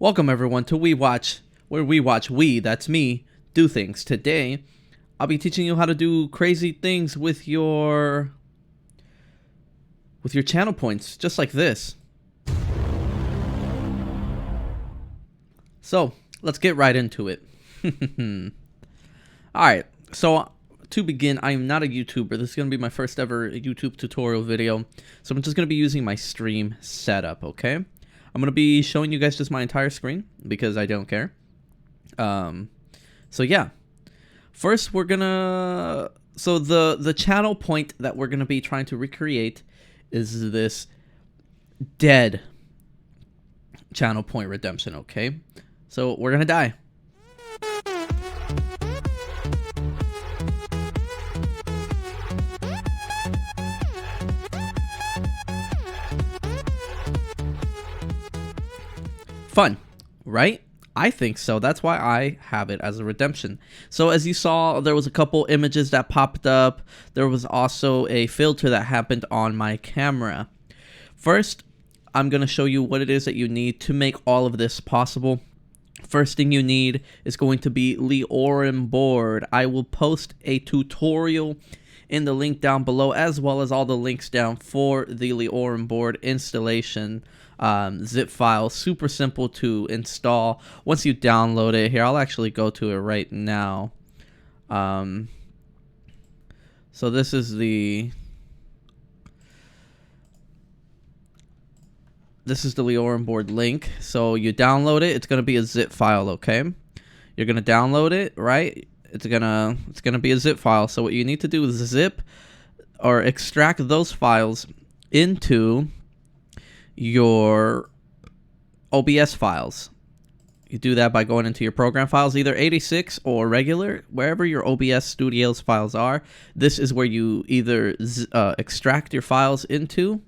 Welcome everyone to We Watch, where we watch that's me, do things. Today, I'll be teaching you how to do crazy things with your channel points, just like this. So, let's get right into it. Alright, so to begin, I am not a YouTuber. This is going to be my first ever YouTube tutorial video. So I'm just going to be using my stream setup, okay? I'm going to be showing you guys just my entire screen because I don't care. So yeah. First, we're going to... So the channel point that we're going to be trying to recreate is this dead channel point redemption, okay? So we're going to die. Fun, right? I think so. That's why I have it as a redemption. So as you saw, there was a couple images that popped up. There was also a filter that happened on my camera. First, I'm going to show you what it is that you need to make all of this possible. First thing you need is going to be Lioran Board. I will post a tutorial in the link down below, as well as all the links down for the Lioran Board installation zip file. Super simple to install once you download it. Here, I'll actually go to it right now. So this is the Lioran Board link. So you download it. It's going to be a zip file, okay? You're going to download it, right? It's gonna be a zip file. So what you need to do is zip or extract those files into your OBS files. You do that by going into your program files, either 86 or regular, wherever your OBS Studios files are. This is where you either extract your files into,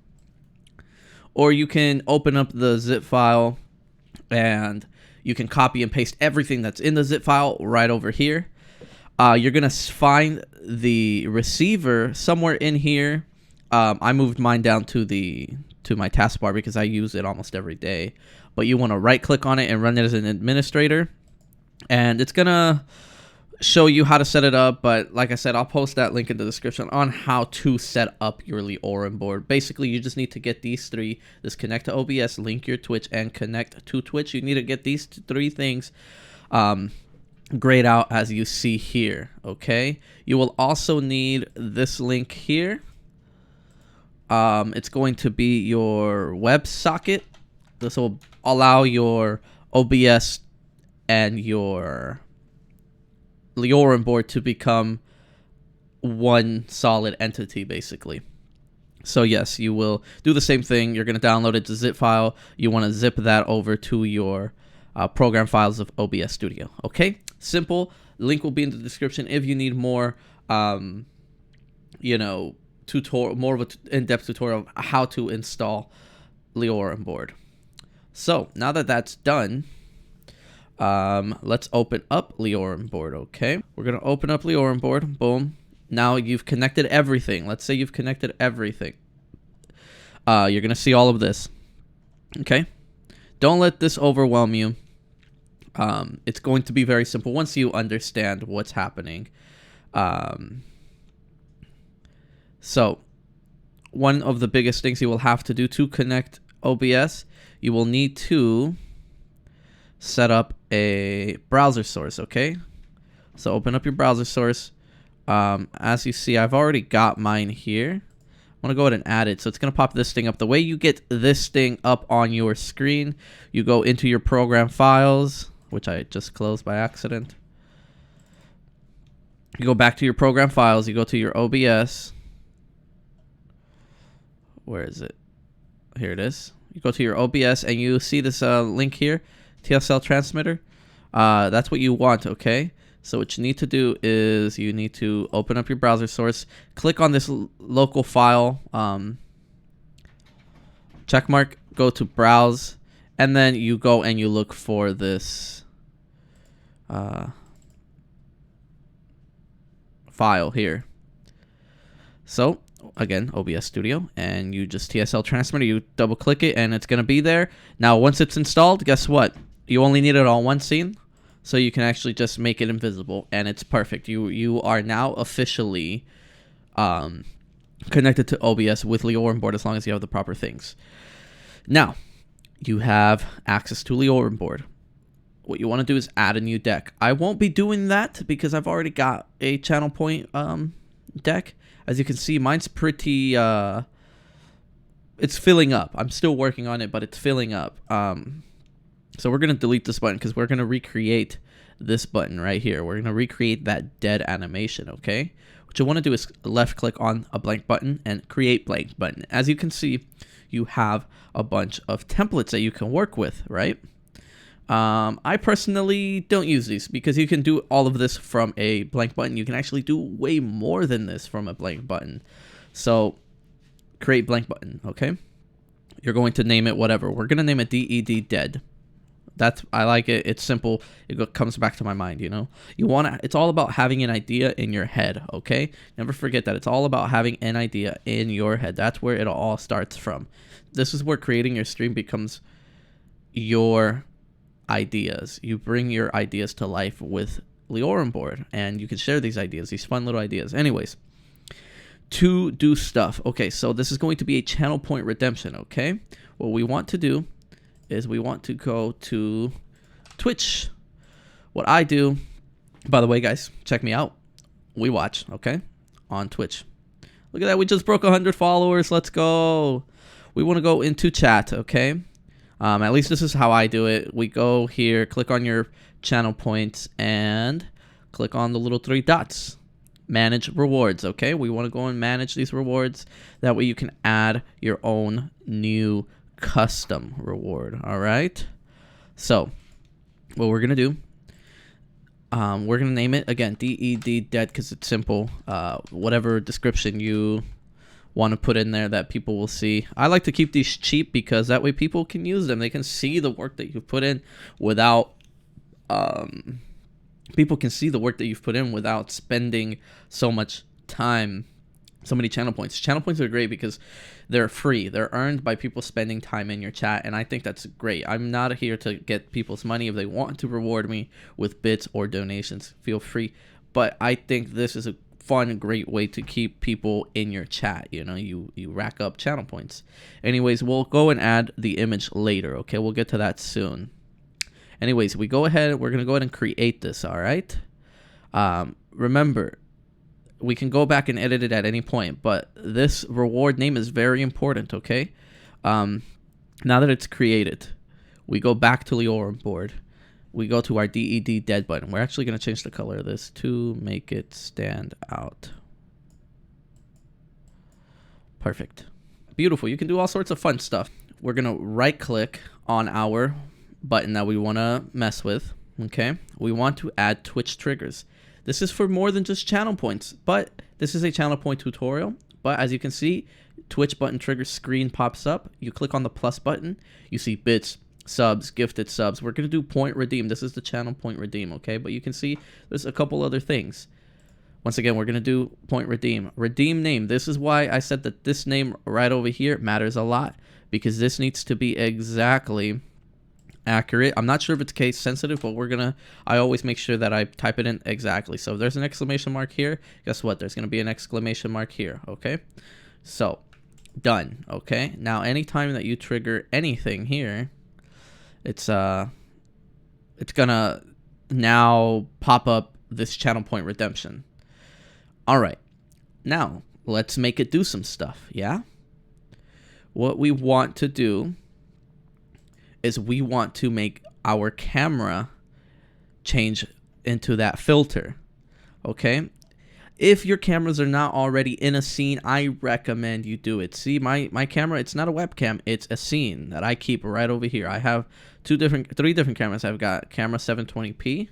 or you can open up the zip file and you can copy and paste everything that's in the zip file right over here. You're gonna find the receiver somewhere in here. I moved mine down to my taskbar because I use it almost every day. But you want to right click on it and run it as an administrator, and it's gonna show you how to set it up. But like I said, I'll post that link in the description on how to set up your Lioran Board. Basically, you just need to get these three: this connect to OBS, link your Twitch, and connect to Twitch. You need to get these three things grayed out as you see here, okay? You will also need this link here. It's going to be your web socket. This will allow your OBS and your Lioran Board to become one solid entity, basically. So yes, you will do the same thing. You're going to download it to zip file. You want to zip that over to your program files of OBS Studio. Okay, simple. Link will be in the description if you need more, you know, more of an in-depth tutorial of how to install Lioran Board. So now that that's done, let's open up Lioran Board. Okay, we're gonna open up Lioran Board. Boom. Now you've connected everything. Let's say you've connected everything. You're gonna see all of this. Okay, don't let this overwhelm you. It's going to be very simple once you understand what's happening. So one of the biggest things you will have to do to connect OBS, you will need to set up a browser source, okay? So open up your browser source. As you see, I've already got mine here. I want to go ahead and add it. So it's going to pop this thing up. The way you get this thing up on your screen, you go into your program files, which I just closed by accident. You go back to your program files. You go to your OBS. Where is it? Here it is. You go to your OBS and you see this link here, TSL transmitter. That's what you want, okay? So what you need to do is you need to open up your browser source, click on this local file, check mark, go to browse, and then you go and you look for this file here. So again, OBS Studio, and you just TSL transmitter, you double click it and it's going to be there. Now once it's installed, guess what? You only need it on one scene, so you can actually just make it invisible, and it's perfect. You are now officially connected to OBS with Lioran Board as long as you have the proper things. Now, you have access to Lioran Board. What you want to do is add a new deck. I won't be doing that because I've already got a channel point deck. As you can see, mine's pretty it's filling up. I'm still working on it, but it's filling up. So we're going to delete this button because we're going to recreate this button right here. We're going to recreate that dead animation, okay? What you want to do is left click on a blank button and create blank button. As you can see, you have a bunch of templates that you can work with, right? I personally don't use these because you can do all of this from a blank button. You can actually do way more than this from a blank button. So create blank button, okay? You're going to name it whatever. We're going to name it DED dead. I like it. It's simple. It comes back to my mind, you know. It's all about having an idea in your head, okay? Never forget that. It's all about having an idea in your head. That's where it all starts from. This is where creating your stream becomes your ideas. You bring your ideas to life with Lioran Board, and you can share these ideas, these fun little ideas. Anyways, to do stuff. Okay, so this is going to be a channel point redemption, okay? What we want to do is we want to go to Twitch. What I do, by the way, guys, check me out. We watch, okay, on Twitch. Look at that. We just broke 100 followers. Let's go. We want to go into chat, okay? At least this is how I do it. We go here, click on your channel points, and click on the little 3 dots. Manage rewards, okay? We want to go and manage these rewards. That way you can add your own new custom reward. All right, so what we're gonna do, we're gonna name it again DED dead because it's simple. Whatever description you want to put in there that people will see. I like to keep these cheap because that way people can use them. They can see the work that you've put in without people can see the work that you've put in without spending so much time. So many channel points. Channel points are great because they're free. They're earned by people spending time in your chat, and I think that's great. I'm not here to get people's money. If they want to reward me with bits or donations, feel free. But I think this is a fun, great way to keep people in your chat. You know, you rack up channel points. Anyways, we'll go and add the image later, okay? We'll get to that soon. Anyways, we're going to go ahead and create this, all right? Remember, we can go back and edit it at any point, but this reward name is very important, okay? Now that it's created, we go back to Lioran Board. We go to our DED dead button. We're actually going to change the color of this to make it stand out. Perfect. Beautiful. You can do all sorts of fun stuff. We're going to right click on our button that we want to mess with, okay? We want to add Twitch triggers. This is for more than just channel points, but this is a channel point tutorial. But as you can see, Twitch button trigger screen pops up. You click on the plus button. You see bits, subs, gifted subs. We're going to do point redeem. This is the channel point redeem, okay? But you can see there's a couple other things. Once again, we're going to do point redeem. Redeem name. This is why I said that this name right over here matters a lot, because this needs to be exactly accurate. I'm not sure if it's case sensitive, but I always make sure that I type it in exactly. So if there's an exclamation mark here, guess what? There's going to be an exclamation mark here, okay? So done, okay? Now anytime that you trigger anything here, it's gonna now pop up this channel point redemption. All right, now let's make it do some stuff. Yeah, what we want to do is we want to make our camera change into that filter, okay? If your cameras are not already in a scene, I recommend you do it. See, my camera, it's not a webcam, it's a scene that I keep right over here. I have three different cameras. I've got camera 720p,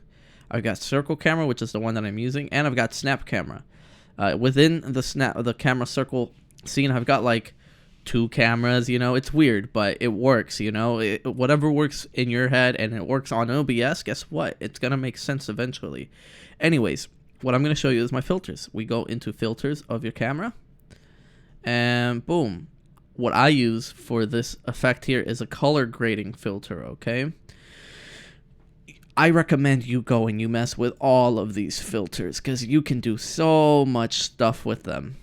I've got circle camera, which is the one that I'm using, and I've got snap camera. Within the camera circle scene, I've got like 2 cameras, you know. It's weird, but it works, you know. Whatever works in your head and it works on OBS, guess what? It's gonna make sense eventually. Anyways, what I'm going to show you is my filters. We go into filters of your camera, and boom. What I use for this effect here is a color grading filter, okay? I recommend you go and you mess with all of these filters because you can do so much stuff with them.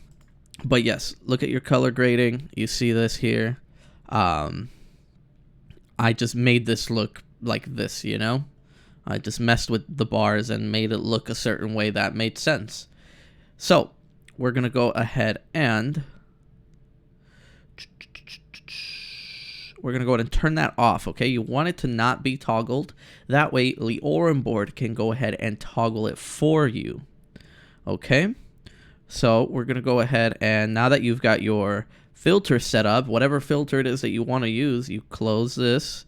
But yes, look at your color grading. You see this here. I just made this look like this, you know? I just messed with the bars and made it look a certain way that made sense. So we're going to go ahead and we're going to go ahead and turn that off, okay? You want it to not be toggled. That way, Lioran Board can go ahead and toggle it for you, okay? So we're going to go ahead and now that you've got your filter set up, whatever filter it is that you want to use, you close this.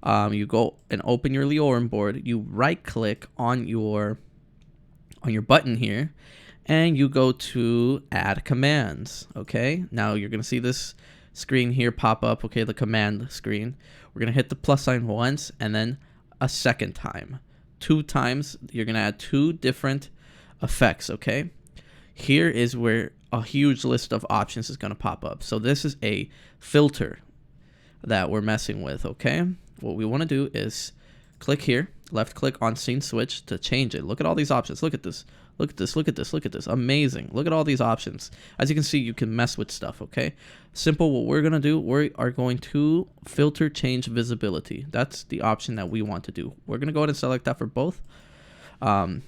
You go and open your Lioran Board. You right-click on your button here, and you go to Add Commands, okay? Now you're going to see this screen here pop up, okay, the command screen. We're going to hit the plus sign once and then a second time. 2 times, you're going to add 2 different effects, okay? Here is where a huge list of options is going to pop up. So this is a filter that we're messing with, okay? What we want to do is click here, left click on scene switch to change it. Look at all these options. Look at this. Look at this. Look at this. Look at this. Amazing. Look at all these options. As you can see, you can mess with stuff, okay? Simple. What we're going to do, we are going to filter change visibility. That's the option that we want to do. We're going to go ahead and select that for both. The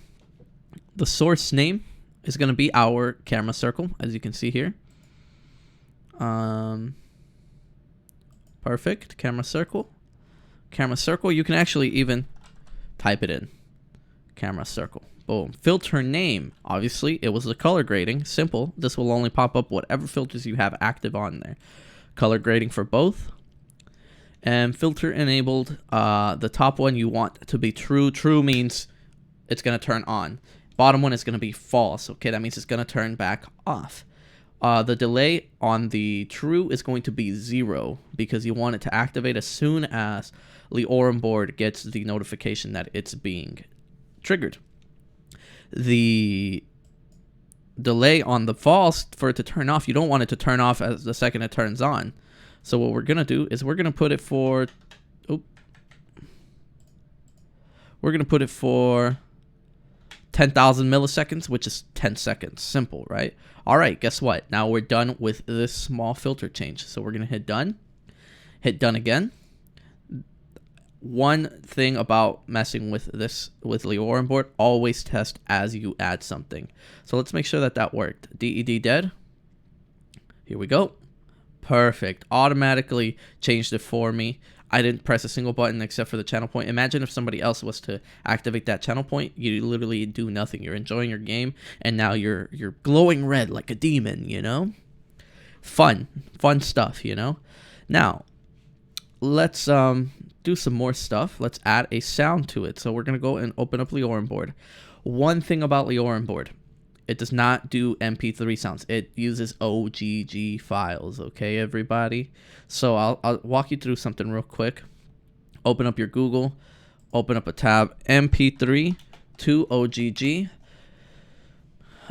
source name is going to be our camera circle, as you can see here. Perfect. Camera circle. Camera circle. You can actually even type it in. Camera circle. Boom. Filter name. Obviously, it was the color grading. Simple. This will only pop up whatever filters you have active on there. Color grading for both. And filter enabled. The top one you want to be true. True means it's going to turn on. Bottom one is going to be false. Okay, that means it's going to turn back off. The delay on the true is going to be 0 because you want it to activate as soon as Lioran Board gets the notification that it's being triggered. The delay on the false, for it to turn off, you don't want it to turn off as the second it turns on. So what we're going to do is we're going to put it for 10,000 milliseconds, which is 10 seconds. Simple, right? All right, guess what? Now we're done with this small filter change. So we're going to hit done. Hit done again. One thing about messing with this with Lioran Board, always test as you add something. So let's make sure that that worked. DED dead. Here we go. Perfect. Automatically changed it for me. I didn't press a single button except for the channel point. Imagine if somebody else was to activate that channel point. You literally do nothing. You're enjoying your game, and now you're glowing red like a demon, you know? Fun stuff, you know? Now, let's do some more stuff. Let's add a sound to it. So we're going to go and open up Lioran Board. One thing about Lioran Board, it does not do MP3 sounds. It uses OGG files, okay, everybody? So I'll walk you through something real quick. Open up your Google. Open up a tab, MP3 to OGG.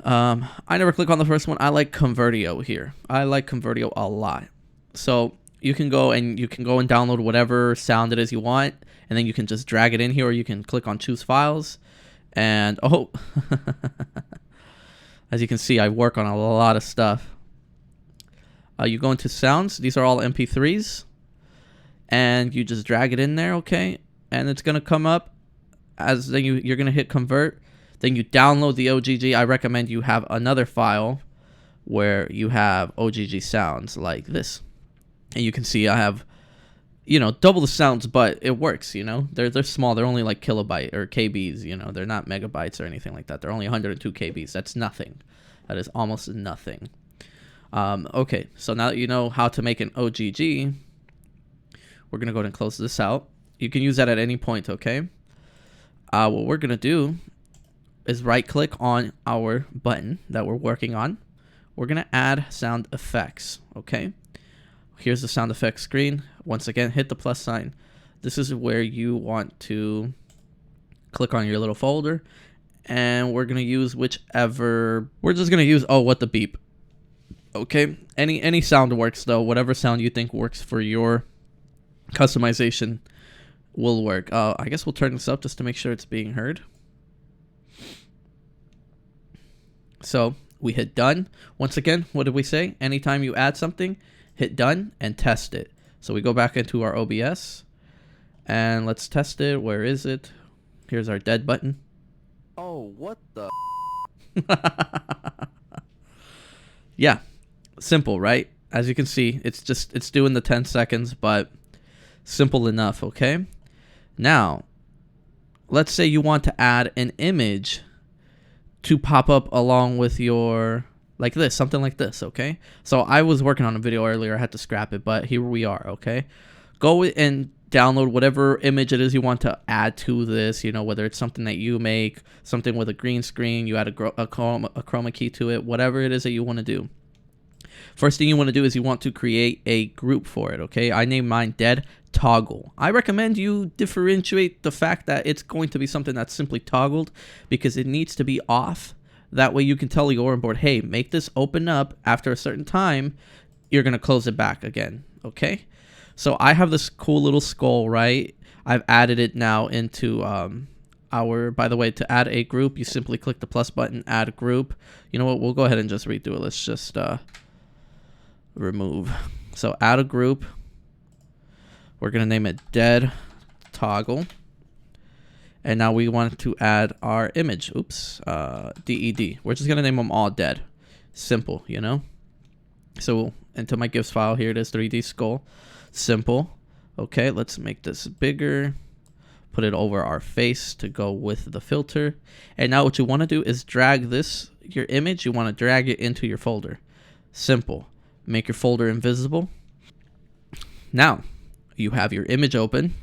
I never click on the first one. I like Convertio here. I like Convertio a lot. So you can go and download whatever sound it is you want, and then you can just drag it in here, or you can click on choose files. And as you can see, I work on a lot of stuff. You go into sounds. These are all MP3s. And you just drag it in there, okay? And it's going to come up. Then you're going to hit convert. Then you download the OGG. I recommend you have another file where you have OGG sounds like this. And you can see I have, double the sounds, but it works, They're small. They're only like kilobyte or KBs, They're not megabytes or anything like that. They're only 102 KBs. That's nothing. That is almost nothing. Okay, so now that you know how to make an OGG, we're going to go ahead and close this out. You can use that at any point, okay? What we're going to do is right-click on our button that we're working on. We're going to add sound effects, okay? Here's the sound effects screen. Once again, hit the plus sign. This is where you want to click on your little folder. And we're going to use whichever... We're just going to use, what the beep. Okay? Any sound works, though. Whatever sound you think works for your customization will work. I guess we'll turn this up just to make sure it's being heard. So we hit done. Once again, what did we say? Anytime you add something, hit done and test it. So we go back into our OBS and let's test it. Where is it? Here's our dead button. Oh, what the? Yeah, simple, right? As you can see, it's doing the 10 seconds, but simple enough, okay? Now, let's say you want to add an image to pop up along with your, like this, something like this, okay? So I was working on a video earlier, I had to scrap it, but here we are, okay? Go and download whatever image it is you want to add to this, you know, whether it's something that you make, something with a green screen, you add a chroma key to it, whatever it is that you want to do. First thing you want to do is you want to create a group for it, okay? I named mine Dead Toggle. I recommend you differentiate the fact that it's going to be something that's simply toggled because it needs to be off. That way you can tell Lioran Board, hey, make this open up after a certain time. You're going to close it back again, okay? So I have this cool little skull, right? I've added it now into by the way, to add a group, you simply click the plus button, add a group. You know what? We'll go ahead and just redo it. Let's just remove. So add a group. We're going to name it Dead Toggle. And now we want to add our image. Oops. DED. We're just going to name them all dead. Simple, you know? So into my GIFs file, here it is, 3D skull. Simple. Okay, let's make this bigger. Put it over our face to go with the filter. And now what you want to do is drag this, your image, you want to drag it into your folder. Simple. Make your folder invisible. Now, you have your image open.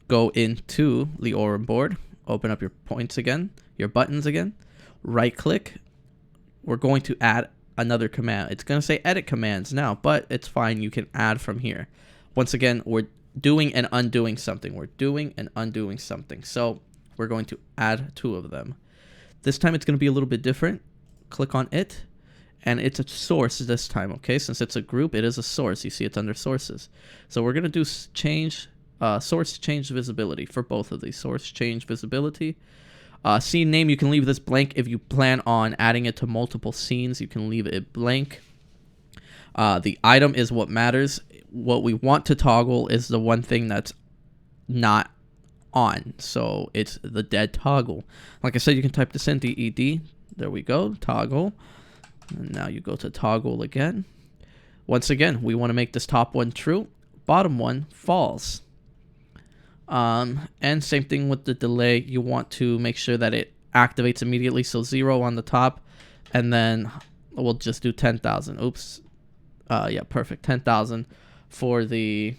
Go into Lioran Board. Open up your points again, your buttons again. Right click. We're going to add another command. It's going to say edit commands now, but it's fine. You can add from here. Once again, we're doing and undoing something. We're doing and undoing something. So we're going to add 2 of them. This time it's going to be a little bit different. Click on it. And it's a source this time, okay? Since it's a group, it is a source. You see it's under sources. So we're going to do change source change visibility for both of these. Source change visibility. Scene name, you can leave this blank. If you plan on adding it to multiple scenes, you can leave it blank. The item is what matters. What we want to toggle is the one thing that's not on. So it's the dead toggle. Like I said, you can type this in, DED. There we go, toggle. And now you go to toggle again. Once again, we want to make this top one true, bottom one false. And same thing with the delay. You want to make sure that it activates immediately. So 0 on the top, and then we'll just do 10,000. Oops. Yeah, perfect. 10,000 for the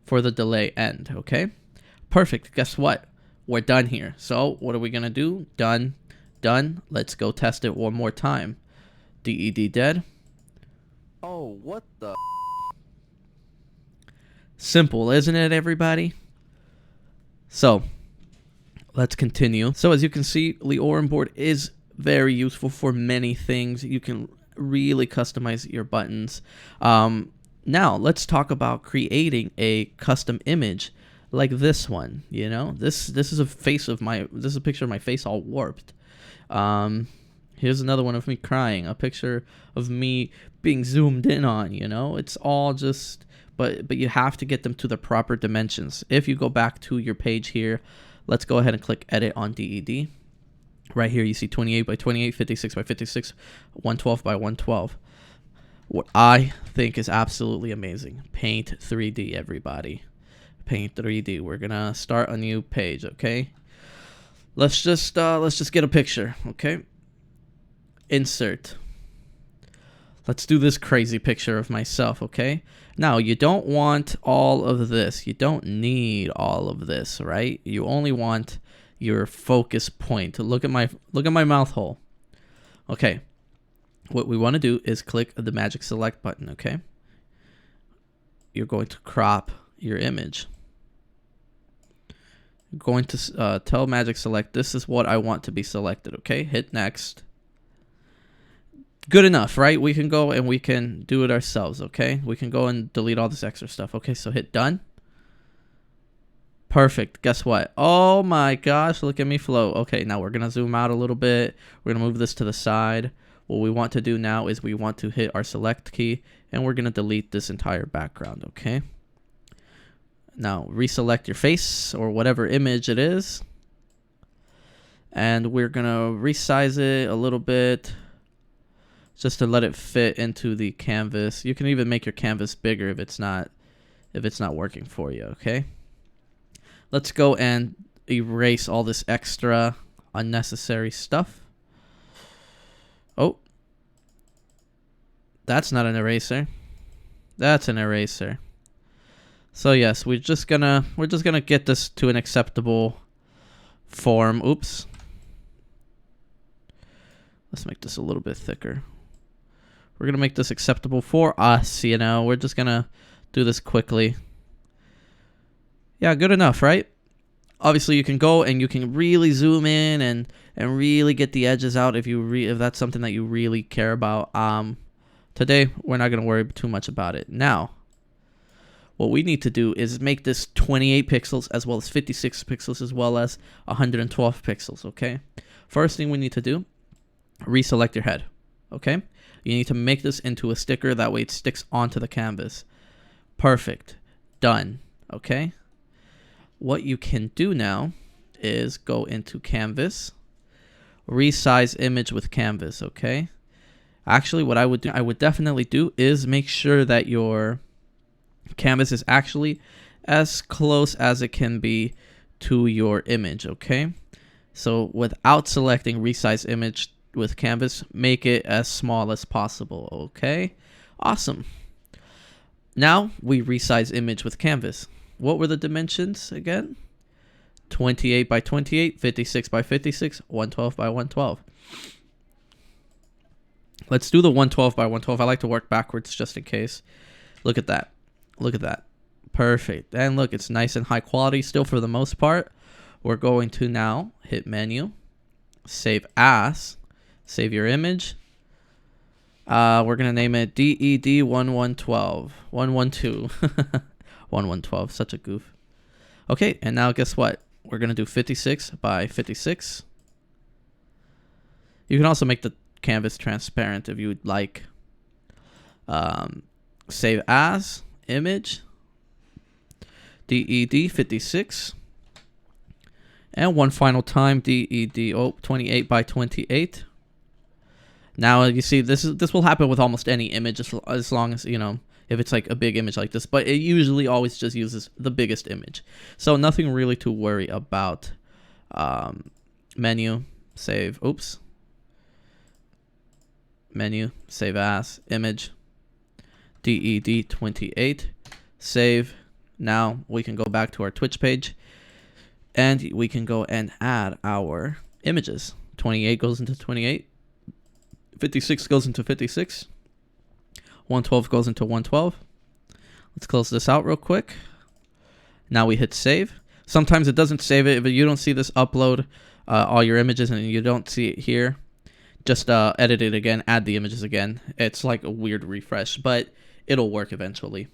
delay end. Okay, perfect. Guess what? We're done here. So what are we gonna do? Done. Done. Let's go test it one more time. DED dead. Oh, what the? Simple, isn't it, everybody? So let's continue. So as you can see, Lioran Board is very useful for many things. You can really customize your buttons. Now let's talk about creating a custom image like this one. You know, this is a picture of my face all warped. Here's another one of me crying, a picture of me being zoomed in on, you know. It's all just, but you have to get them to the proper dimensions. If you go back to your page here, let's go ahead and click edit on DED. Right here you see 28 by 28, 56 by 56, 112 by 112. What I think is absolutely amazing. Paint 3D, everybody. Paint 3D. We're gonna start a new page, okay? Let's just get a picture, okay? Insert. Let's do this crazy picture of myself, okay? Now, you don't want all of this. You don't need all of this, right? You only want your focus point. Look at my mouth hole. Okay. What we want to do is click the magic select button, okay? You're going to crop your image. Going to tell magic select, this is what I want to be selected, okay? Hit next. Good enough, right? We can go and we can do it ourselves, okay? We can go and delete all this extra stuff. Okay, so hit done. Perfect. Guess what? Oh my gosh, look at me flow. Okay, now we're going to zoom out a little bit. We're going to move this to the side. What we want to do now is we want to hit our select key, and we're going to delete this entire background, okay? Now, reselect your face or whatever image it is. And we're going to resize it a little bit just to let it fit into the canvas. You can even make your canvas bigger if it's not working for you, okay? Let's go and erase all this extra unnecessary stuff. Oh. That's not an eraser. That's an eraser. So yes, we're just gonna get this to an acceptable form. Oops. Let's make this a little bit thicker. We're gonna make this acceptable for us, you know. We're just gonna do this quickly. Yeah, good enough, right? Obviously, you can go and you can really zoom in and really get the edges out if that's something that you really care about. Today, we're not gonna worry too much about it. Now, what we need to do is make this 28 pixels as well as 56 pixels as well as 112 pixels, okay? First thing we need to do, reselect your head, okay? You need to make this into a sticker, that way it sticks onto the canvas. Perfect. Done, okay? What you can do now is go into canvas, resize image with canvas, okay? Actually, what I would definitely do is make sure that your canvas is actually as close as it can be to your image, okay? So without selecting resize image with canvas, make it as small as possible, okay? Awesome. Now we resize image with canvas. What were the dimensions again? 28 by 28, 56 by 56, 112 by 112. Let's do the 112 by 112. I like to work backwards just in case. Look at that. Look at that. Perfect. And look, it's nice and high quality still for the most part. We're going to now hit menu, save as, save your image. We're going to name it DED1112. 112. 1112. Such a goof. Okay, and now guess what? We're going to do 56 by 56. You can also make the canvas transparent if you would like. Save as, image, DED56. And one final time, DED 28 by 28. Now you see this will happen with almost any image as long as, you know, if it's like a big image like this, but it usually always just uses the biggest image. So nothing really to worry about. Menu, save, oops. Menu, save as, image, DED28, save. Now we can go back to our Twitch page and we can go and add our images. 28 goes into 28. 56 goes into 56. 112 goes into 112. Let's close this out real quick. Now we hit save. Sometimes it doesn't save it. If you don't see this upload all your images and you don't see it here, just edit it again, add the images again. It's like a weird refresh, but it'll work eventually.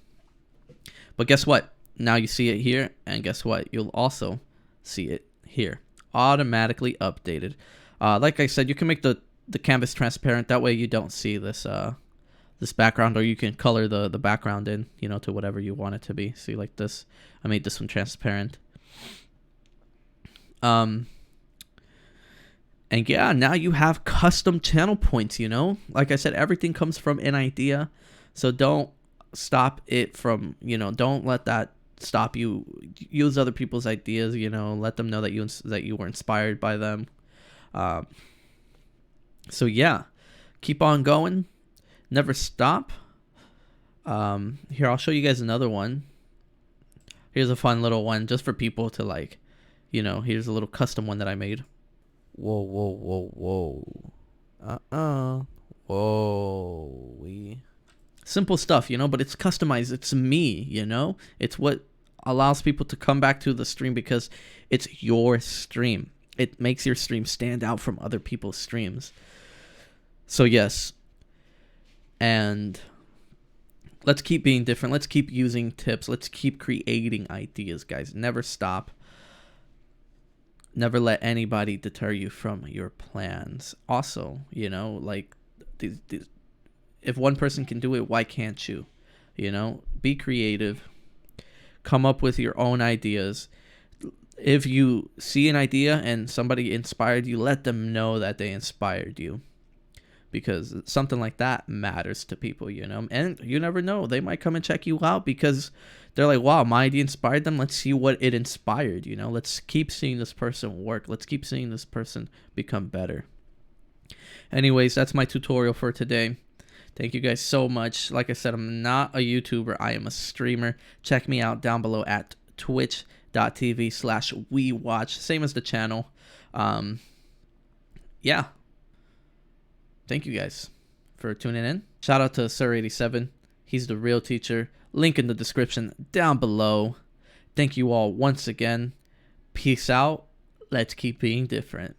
But guess what? Now you see it here, and guess what? You'll also see it here. Automatically updated. Like I said, you can make the canvas transparent. That way you don't see this this background, or you can color the background in, you know, to whatever you want it to be. See, like this, I made this one transparent. And yeah, now you have custom channel points, you know? Like I said, everything comes from an idea. So don't stop it from, you know, don't let that stop you. Use other people's ideas, you know, let them know that you were inspired by them. So yeah, keep on going. Never stop. Here, I'll show you guys another one. Here's a fun little one just for people to like, you know, here's a little custom one that I made. Whoa, whoa, whoa, whoa. Whoa. Simple stuff, you know, but it's customized. It's me, you know? It's what allows people to come back to the stream because it's your stream. It makes your stream stand out from other people's streams. So yes. And Let's keep being different. Let's keep using tips. Let's keep creating ideas, guys. Never stop. Never let anybody deter you from your plans. Also, you know, like, if one person can do it, why can't you? You know, be creative. Come up with your own ideas. If you see an idea and somebody inspired you, let them know that they inspired you. Because something like that matters to people, you know. And you never know, they might come and check you out because they're like, wow, my idea inspired them. Let's see what it inspired, you know. Let's keep seeing this person work. Let's keep seeing this person become better. Anyways, that's my tutorial for today. Thank you guys so much. Like I said, I'm not a YouTuber. I am a streamer. Check me out down below at twitch.tv/WeWatch. Same as the channel. Yeah. Thank you guys for tuning in. Shout out to Sir87. He's the real teacher. Link in the description down below. Thank you all once again. Peace out. Let's keep being different.